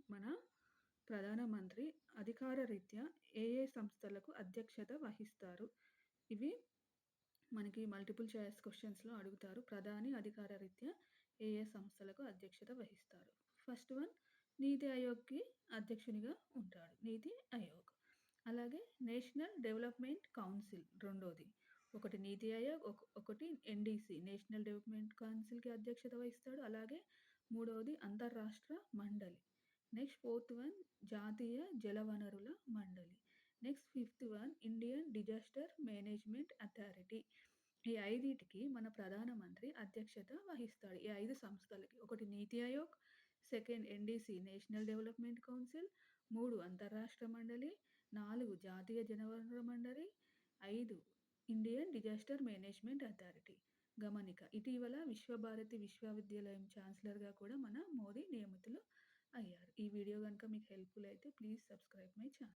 మన ప్రధానమంత్రి అధికార రీత్యా ఏ ఏ సంస్థలకు అధ్యక్షత వహిస్తారు? ఇవి మనకి మల్టిపుల్ చాయిస్ క్వెషన్స్‌లో అడుగుతారు. ప్రధాని అధికార రీత్యా ఏ ఏ సంస్థలకు అధ్యక్షత వహిస్తారు? ఫస్ట్ వన్ నీతి ఆయోగ్‌కి అధ్యక్షునిగా ఉంటాడు. నీతి ఆయోగ్. అలాగే నేషనల్ డెవలప్‌మెంట్ కౌన్సిల్ రెండోది. ఒకటి నీతి ఆయోగ్, ఒకటి ఎన్‌డీసీ నేషనల్ డెవలప్‌మెంట్ కౌన్సిల్‌కి అధ్యక్షత వహిస్తాడు. అలాగే మూడవది అంతర్రాష్ట్ర మండలి. నెక్స్ట్ ఫోర్త్ వన్ జాతీయ జలవనరుల మండలి. Next fifth one Indian disaster management authority. ఈ ఐదిటికి మన ప్రధానమంత్రి అధ్యక్షత వహిస్తాడు. ఈ 5 సంస్థలకి. ఒకటి నీతి Aayog, second NDC national development council, 3 అంతర్రాష్ట్ర మండలి, 4 జాతీయ జలవనరుల మండలి, 5 ఇండియన్ డిజాస్టర్ మేనేజ్మెంట్ అథారిటీ. గమనిక ఇటీవల విశ్వభారతి విశ్వవిద్యాలయం ఛాన్సలర్‌గా కూడా మన మోదీ నియమితులు అయ్యారు. ఈ వీడియో గనుక మీకు హెల్ప్‌ఫుల్ అయితే ప్లీజ్ సబ్స్క్రైబ్ మై ఛానల్.